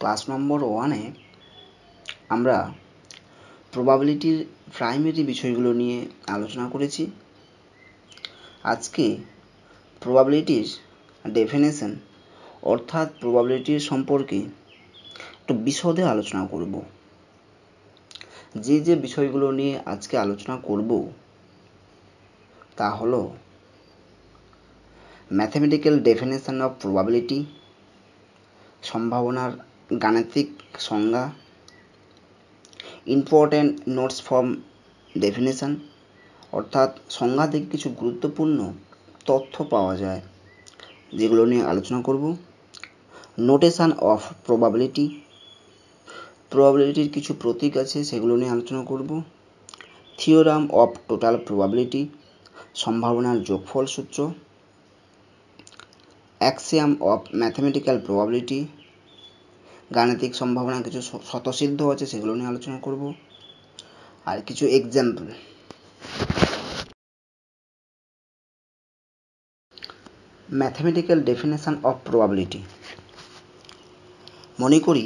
Class নম্বর 1-এ আমরা প্রবাবিলিটির primary বিষয়গুলো নিয়ে আলোচনা করেছি। আজকে প্রবাবিলিটির ডেফিনেশন অর্থাৎ প্রবাবিলিটির সম্পর্কে একটু বিশদে আলোচনা করব। যে বিষয়গুলো নিয়ে আজকে আলোচনা করব তা হলো ম্যাথমেটিক্যাল ডেফিনেশন অফ প্রবাবিলিটি, সম্ভাবনার গাণিতিক সংজ্ঞা, ইম্পর্ট্যান্ট নোটস ফ্রম ডেফিনেশন অর্থাৎ সংজ্ঞা থেকে কিছু গুরুত্বপূর্ণ তথ্য পাওয়া যায় যেগুলো নিয়ে আলোচনা করব, নোটেশন অফ প্রবাবিলিটি, প্রবাবিলিটির কিছু প্রতীক আছে সেগুলো নিয়ে আলোচনা করব, থিওরাম অফ টোটাল প্রবাবিলিটি, সম্ভাবনার যোগফল সূত্র, অ্যাক্সিয়াম অফ ম্যাথমেটিক্যাল প্রবাবিলিটি, গাণিতিক সম্ভাবনা কিছু স্বতঃসিদ্ধ আছে সেগুলো নিয়ে আলোচনা করব, আর কিছু example. Mathematical definition of probability. মনে করি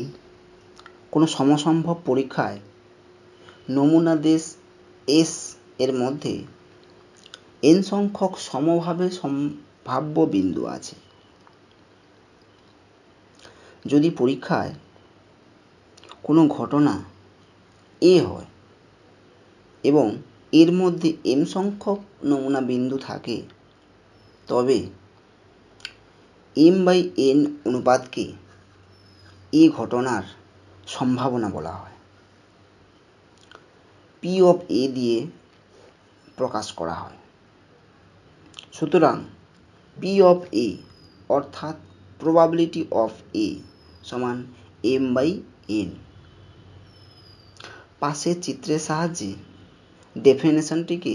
কোনো সমসম্ভব পরীক্ষায় নমুনা দেশ এস এর মধ্যে n সংখ্যক সমভাবে সম্ভাব্য বিন্দু আছে। যদি পরীক্ষায় কোনো ঘটনা এ হয় এবং এর মধ্যে m সংখ্যক নমুনা বিন্দু থাকে, তবে m/n অনুপাতকে এই ঘটনার সম্ভাবনা বলা হয়। P of A দিয়ে প্রকাশ করা হয়। সুতরাং P of A অর্থাৎ probability of A সমান m/n। পাশের চিত্রের সাহায্যে ডেফিনেশনটিকে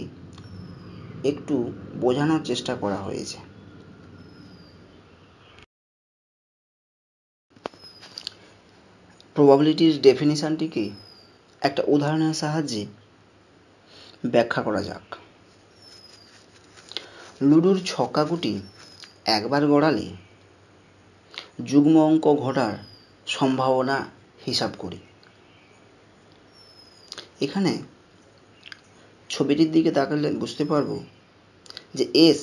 একটু বোঝানোর চেষ্টা করা হয়েছে। প্রবাবিলিটির ডেফিনেশনটিকে একটা উদাহরণের সাহায্যে ব্যাখ্যা করা যাক। লুডোর ছক্কাগুটি একবার গড়ালে যুগ্ম অঙ্ক ঘটার সম্ভাবনা হিসাব করি। এখানে ছবিটির দিকে তাকালে বুঝতে পারবো যে এস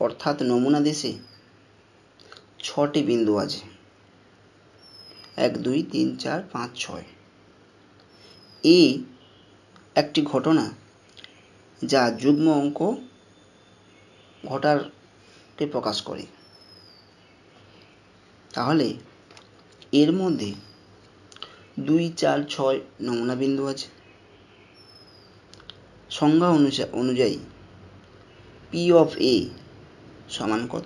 অর্থাৎ নমুনা দেশে 6টি বিন্দু আছে, 1 2 3 4 5 6। এ একটি ঘটনা যা যুগ্ম অঙ্ক ঘটারকে প্রকাশ করে। তাহলে এর মধ্যে 2 4 6 নমুনা বিন্দু আছে। সংজ্ঞা অনুযায়ী P of A সমান কত?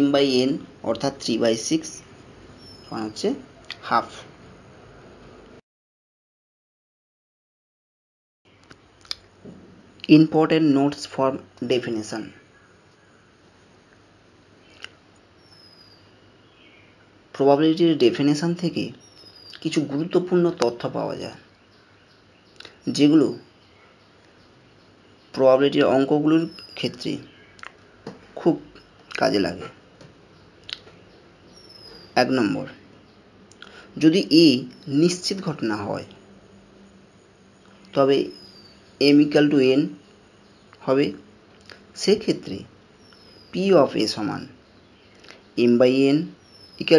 m/n অর্থাৎ 3/6 সমান হচ্ছে half. Important notes for definition. প্রবাবিলিটির ডেফিনেশন থেকে কিছু গুরুত্বপূর্ণ তথ্য পাওয়া যায় যেগুলো প্রবাবিলিটির অঙ্কগুলোর ক্ষেত্রে খুব কাজে লাগে। 1 নম্বর, যদি এ নিশ্চিত ঘটনা হয় তবে m=n হবে। সেক্ষেত্রে P of A সমান m/n =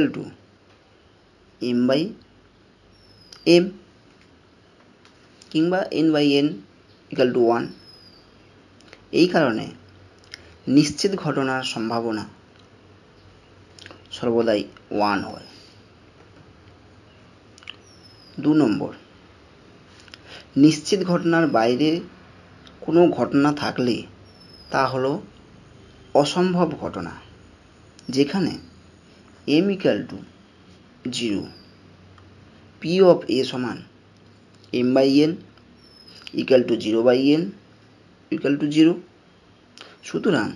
m/m কিংবা n/n = 1। এই কারণে নিশ্চিত ঘটনার সম্ভাবনা সর্বদাই 1 হয়। 2 নম্বর, নিশ্চিত ঘটনার বাইরে কোনো ঘটনা থাকলে তা হলো অসম্ভব ঘটনা, যেখানে m=0। P of A সমান m/n = 0/n = 0। সুতরাং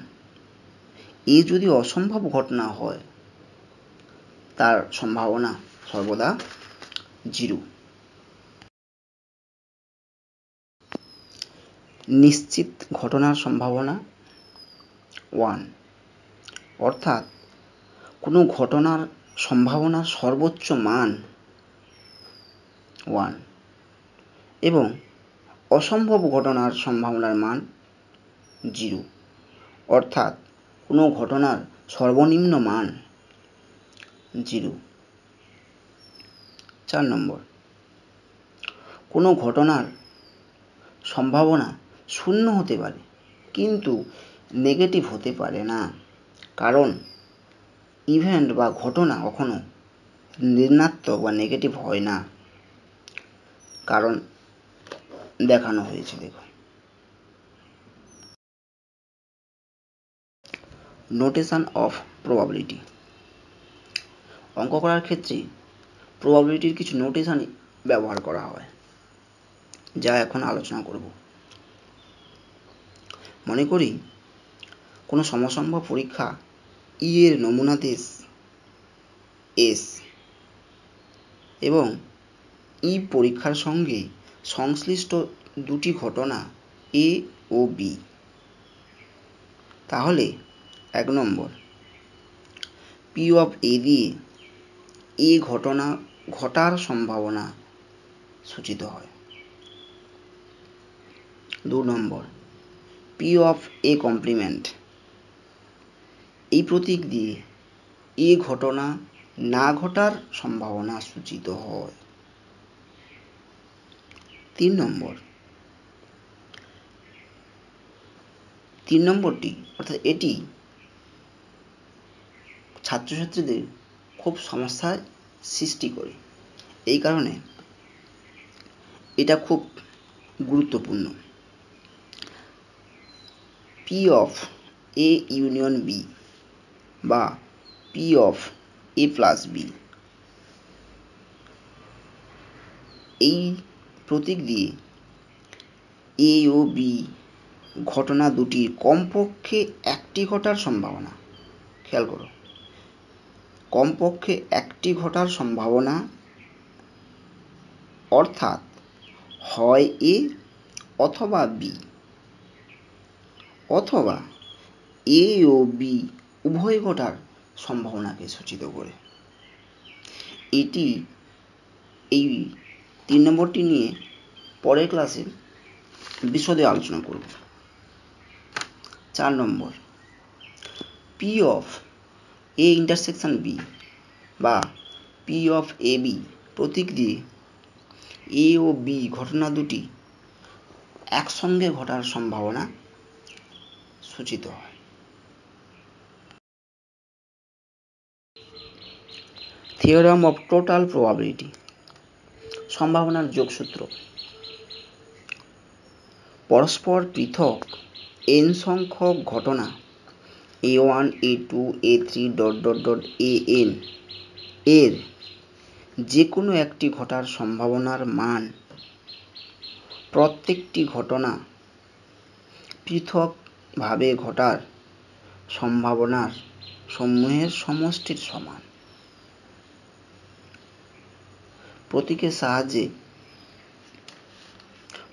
এ যদি অসম্ভব ঘটনা হয় তার সম্ভাবনা সর্বদা 0। নিশ্চিত ঘটনার সম্ভাবনা 1, অর্থাৎ কোনো ঘটনার সম্ভাবনার সর্বোচ্চ মান 1 এবং অসম্ভব ঘটনার সম্ভাবনার মান 0, অর্থাৎ কোনো ঘটনার সর্বনিম্ন মান 0। 4 নম্বর, কোনো ঘটনার সম্ভাবনা 0 হতে পারে কিন্তু নেগেটিভ হতে পারে না, কারণ ইভেন্ট বা ঘটনা কখনো ঋণাত্মক বা নেগেটিভ হয় না, কারণ দেখানো হয়েছে। দেখো, নোটেশন অফ প্রবাবিলিটি। অঙ্ক করার ক্ষেত্রে প্রবাবিলিটির কিছু নোটেশন ব্যবহার করা হয়, যা এখন আলোচনা করব। মনে করি কোনো সমসম্ভব পরীক্ষা ই এর নমুনা দেশ এস এবং ই পরীক্ষার সঙ্গে সংশ্লিষ্ট দুটি ঘটনা এ ও বি। তাহলে 1 নম্বর, পি অফ এ দিয়ে এ ঘটনা ঘটার সম্ভাবনা সূচিত হয়। 2 নম্বর, পি অফ এ কমপ্লিমেন্ট, এই প্রতীক দিয়ে এ ঘটনা না ঘটার সম্ভাবনা সূচিত হয়। 3 নম্বর, 3 নম্বরটি অর্থাৎ এটি ছাত্রছাত্রীদের খুব সমস্যার সৃষ্টি করে, এই কারণে এটা খুব গুরুত্বপূর্ণ। P of A union B বা P of A plus B, এই প্রতীক দিয়ে এ ও বি ঘটনা দুটির কমপক্ষে একটি ঘটার সম্ভাবনা, খেয়াল করো, কমপক্ষে একটি ঘটার সম্ভাবনা, অর্থাৎ হয় এ অথবা বি অথবা এ ও বি উভয় ঘটার সম্ভাবনাকে সূচিত করে। এটি এই 3 নম্বরটি নিয়ে পরের ক্লাসে বিশদে আলোচনা করব। 4 নম্বর, P of A intersection B বা পি অফ এ বি প্রতীক দিয়ে এ ও বি ঘটনা দুটি একসঙ্গে ঘটার সম্ভাবনা সূচিত হয়। থিওরাম অফ টোটাল প্রবাবিলিটি, সম্ভাবনার যোগসূত্র। পরস্পর পৃথক n সংখ্যক ঘটনা a1 a2 a3 an এর যে কোনো একটি ঘটার সম্ভাবনার মান প্রত্যেকটি ঘটনা পৃথকভাবে ঘটার সম্ভাবনার সমূহের সমষ্টির সমান। প্রতীকের সাহায্যে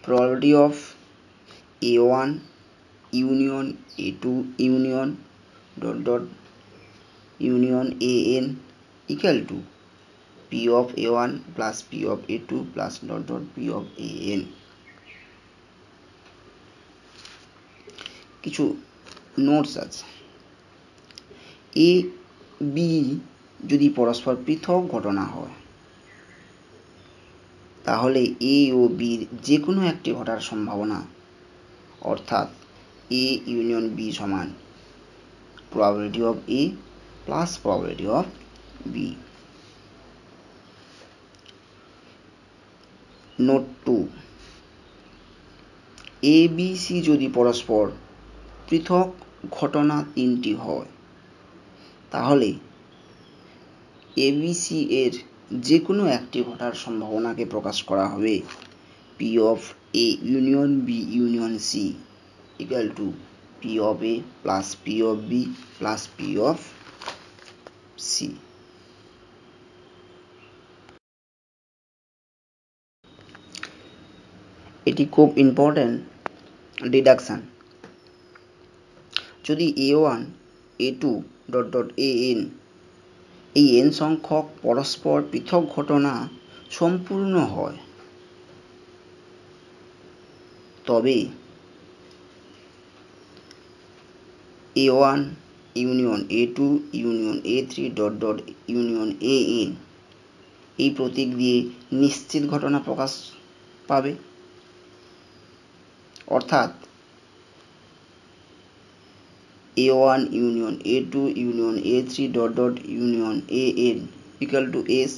probability of a1 union a2 union union an equal to p of a1 plus p of a2 plus p of an। কিছু নোটস আছে। এ বি যদি পরস্পর পৃথক ঘটনা হয়, তাহলে এ ও বির যে কোনো একটি ঘটার সম্ভাবনা, অর্থাৎ এ ইউনিয়ন বি সমান probability of A plus probability of B. Note 2, A B C যদি পরস্পর পৃথক ঘটনা 3টি হয়, তাহলে এ বি সি এর যে কোনো একটি ঘটার সম্ভাবনাকে প্রকাশ করা হবে P of A union B union C equal to P of A plus P of B plus P of C. এটি খুব ইম্পর্টেন্ট ডিডাকশন। যদি a1 a2 an এই n সংখ্যক পরস্পর পৃথক ঘটনা সম্পূর্ণ হয়, তবে A1 union A2 union A3 dot dot union AN এই প্রতীক দিয়ে নিশ্চিত ঘটনা প্রকাশ পাবে। অর্থাৎ A1 union A2 union A3 dot dot union AN equal to S,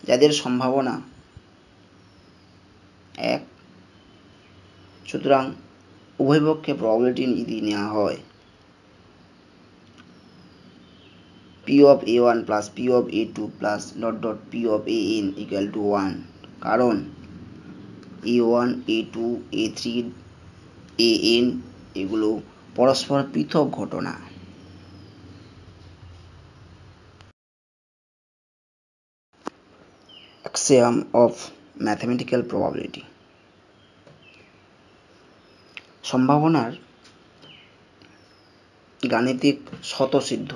যাদের সম্ভাবনা 1। সুতরাং উভয় পক্ষে প্রবাবিলিটি যদি নেওয়া হয় P of A1 plus P of A2 plus dot dot P of AN equal to 1, কারণ A1 A2 A3 AN এগুলো পরস্পর পৃথক ঘটনা। Axiom of mathematical probability, সম্ভাবনার গাণিতিক স্বতঃসিদ্ধ।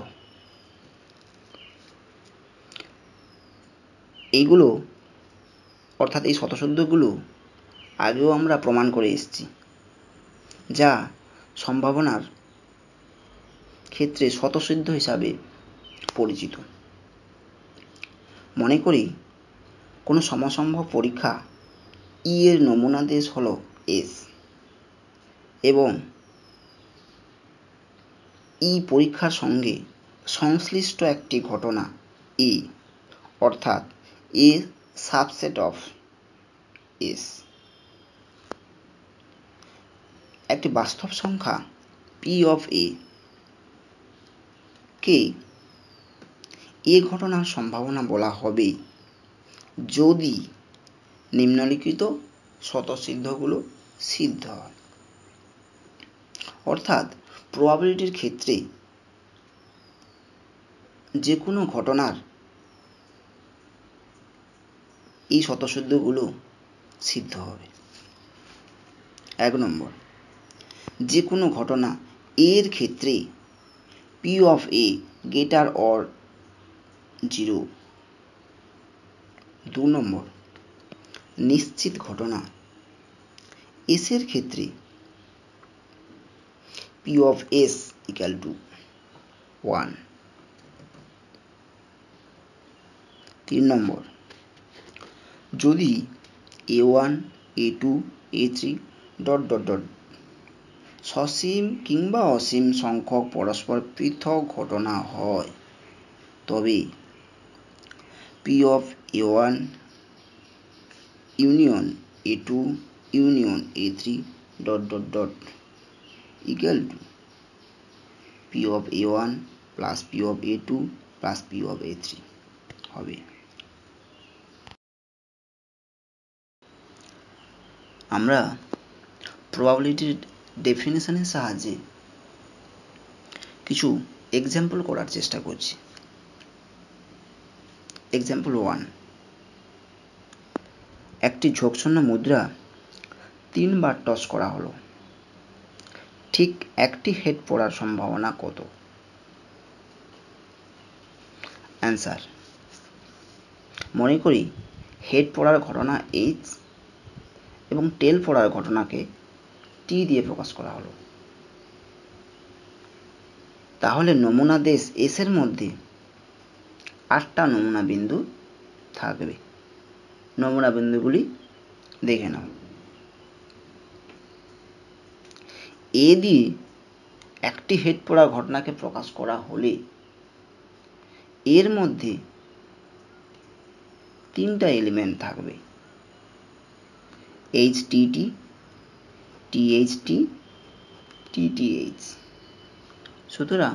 এইগুলো অর্থাৎ এই স্বতঃসিদ্ধগুলো আগেও আমরা প্রমাণ করে এসেছি, যা সম্ভাবনার ক্ষেত্রে স্বতঃসিদ্ধ হিসাবে পরিচিত। মনে করি কোনো সমসম্ভব পরীক্ষা E এর নমুনা দেশ হলো S এবং E পরীক্ষার সঙ্গে সংশ্লিষ্ট একটি ঘটনা E, অর্থাৎ A সাবসেট অফ S। একটি বাস্তব সংখ্যা P of A কে এ ঘটনার সম্ভাবনা বলা হবে যদি নিম্নলিখিত স্বতঃসিদ্ধগুলো সিদ্ধ হয়। অর্থাৎ প্রবাবিলিটির ক্ষেত্রে যে কোনো ঘটনার এই স্বতঃসিদ্ধগুলো সিদ্ধ হবে। 1 নম্বর, যে কোনো ঘটনা এর ক্ষেত্রে P of A greater or 0। 2 নম্বর, নিশ্চিত ঘটনা S এর ক্ষেত্রে P of S equal to 1। 3 নম্বর, যদি A1 A2 A3 dot dot dot সসীম কিংবা অসীম সংখ্যক পরস্পর পৃথক ঘটনা হয়, তবে P of A1 union A2 union A3 dot dot dot equal to P of A1 plus P of A2 plus P of A3 হবে। আমরা প্রবাবিলিটির ডেফিনেশনের সাহায্যে কিছু এক্সাম্পল করার চেষ্টা করছি। এক্সাম্পল 1, একটি ঝোঁকশূন্য মুদ্রা 3 বার টস করা হলো, ঠিক একটি হেড পড়ার সম্ভাবনা কত? অ্যান্সার, মনে করি হেড পড়ার ঘটনা H এবং টেল পড়ার ঘটনাকে T দিয়ে প্রকাশ করা হলো। তাহলে নমুনা দেশ S এর মধ্যে 8টা নমুনা বিন্দু থাকবে। নমুনা বিন্দুগুলি দেখে নাও। A দিয়ে একটি হেড পড়ার ঘটনাকে প্রকাশ করা হলে এর মধ্যে 3টা এলিমেন্ট থাকবে, HTT, THT, TTH। সুতরাং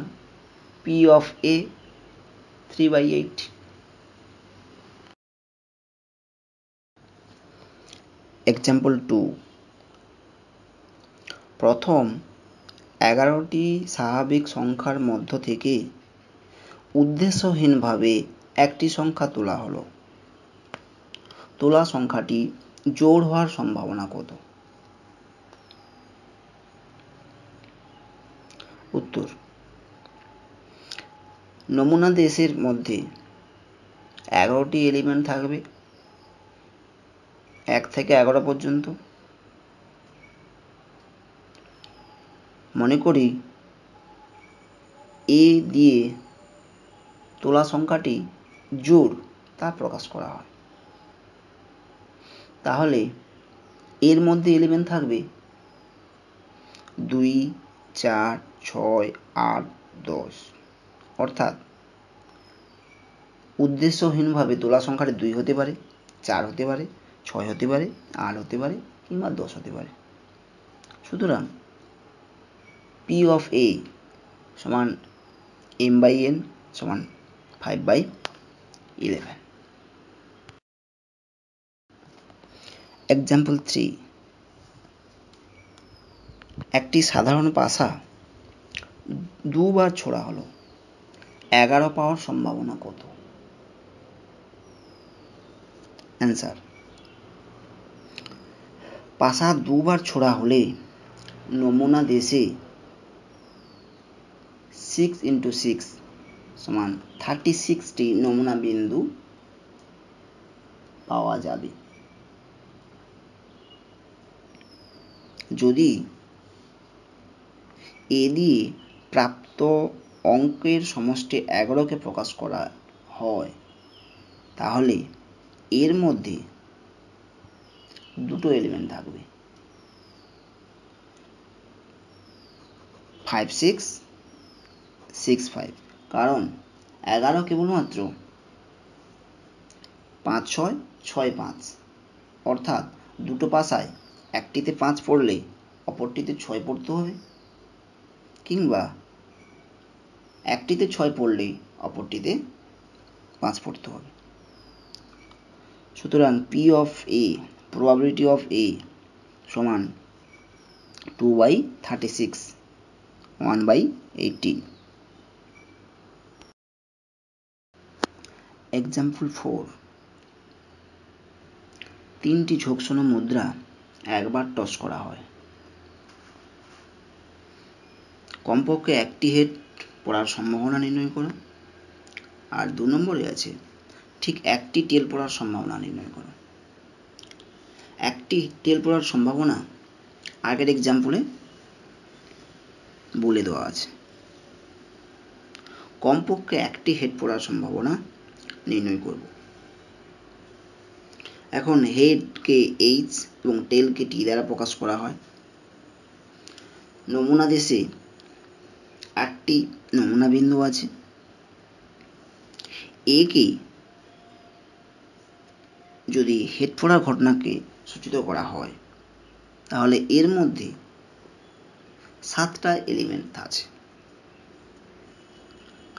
P of A 3/8। এক্সাম্পল 2, প্রথম 11টি স্বাভাবিক সংখ্যার মধ্য থেকে উদ্দেশ্যহীনভাবে একটি সংখ্যা তোলা হলো, তোলা সংখ্যাটি জোড় হওয়ার সম্ভাবনা কত? উত্তর, নমুনা দেশের মধ্যে 11টি এলিমেন্ট থাকবে 1 থেকে 11 পর্যন্ত। মনে করি এ দিয়ে তোলা সংখ্যাটি জোড় তা প্রকাশ করা হয়। তাহলে এর মধ্যে এলিমেন্ট থাকবে 2, 4, 6, 8, 10। অর্থাৎ উদ্দেশ্যহীনভাবে তোলা সংখ্যাটি 2 হতে পারে, 4 হতে পারে, 6 হতে পারে, 8 হতে পারে কিংবা 10 হতে পারে। সুতরাং P of A সমান m/n সমান 5/11। এক্সাম্পল 3, একটি সাধারণ পাশা 2 বার ছোড়া হলো, 11 পাওয়ার সম্ভাবনা কত? অ্যান্সার: পাশা 2 বার ছোড়া হলে নমুনা দেশে 6 × 6 সমান 36টি নমুনা বিন্দু পাওয়া যাবে। যদি এ দিয়ে প্রাপ্ত অঙ্কের সমষ্টি 11কে প্রকাশ করা হয়, তাহলে এর মধ্যে দুটো এলিমেন্ট থাকবে, 5, 6, 6, 5। কারণ 11 কেবলমাত্র 5, 6, 6, 5। অর্থাৎ দুটো পাশায় একটিতে 5 পড়লে অপরটিতে 6 পড়তে হবে, কিংবা একটিতে 6 পড়লেই অপরটিতে 5 পড়তে হবে। সুতরাং P of A, probability of A সমান 2/36, 1/18। এক্সাম্পল 4, 3টি ঝোঁকসোনা মুদ্রা একবার টস করা হয়। কমপক্ষে একটি হেড পড়ার সম্ভাবনা নির্ণয় করো। আর 2 নম্বরে আছে ঠিক একটি টেল পড়ার সম্ভাবনা নির্ণয় করো। একটি টেল পড়ার সম্ভাবনা আগের এক্সাম্পলে বলে দেওয়া আছে। কমপক্ষে একটি হেড পড়ার সম্ভাবনা নির্ণয় করব। এখন হেডকে H এবং টেলকে T দ্বারা প্রকাশ করা হয়। নমুনা দেশে 8টি নমুনা বিন্দু আছে। এ কে যদি হেড পড়ার ঘটনাকে সূচিত করা হয়, তাহলে এর মধ্যে 7টা এলিমেন্ট আছে।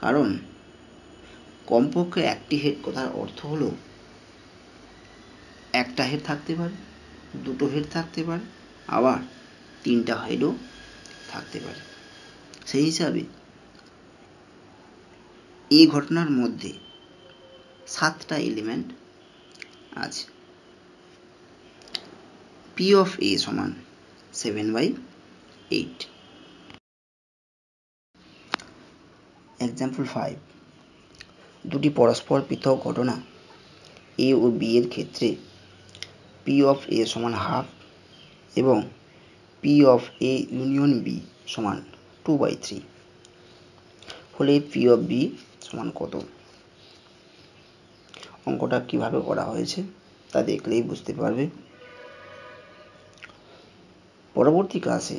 কারণ কমপক্ষে একটি হেড কথার অর্থ হলো একটা হেড থাকতে পারে, দুটো হেড থাকতে পারে, আবার 3টা হেডও থাকতে পারে। সেই হিসাবে এই ঘটনার মধ্যে 7টা এলিমেন্ট আছে। P of A সমান 7/8। এক্সাম্পল 5, দুটি পরস্পর পৃথক ঘটনা A ও B এর ক্ষেত্রে P of A সমান হাফ এবং P of A union B সমান 2/3 হলে P of B সমান কত? অঙ্কটা কিভাবে করা হয়েছে তা দেখলেই বুঝতে পারবে। পরবর্তী ক্লাসে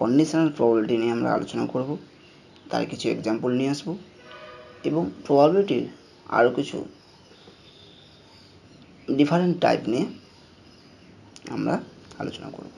কন্ডিশনাল প্রবাবিলিটি নিয়ে আমরা আলোচনা করব, তার কিছু এক্সাম্পল নিয়ে আসব এবং প্রবাবিলিটির আরও কিছু ডিফারেন্ট টাইপ নিয়ে আমরা আলোচনা করব।